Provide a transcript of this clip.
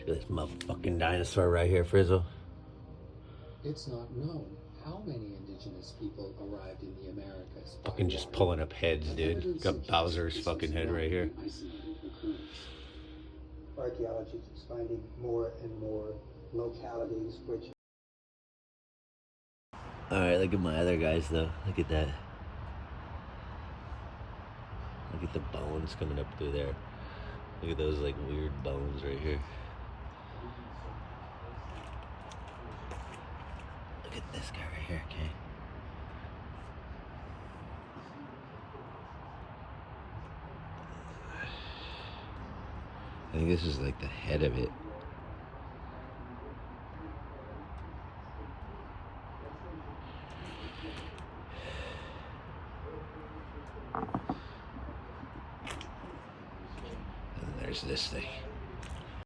Look at this motherfucking dinosaur right here, Frizzle. It's not known how many indigenous people arrived in the Americas. Fucking just pulling up heads, dude. Got Bowser's fucking head right here. Archaeology is finding more and more localities which... Alright, look at my other guys though. Look at that. Look at the bones coming up through there. Look at those like weird bones right here. Look at this guy right here, okay? I think this is like the head of it.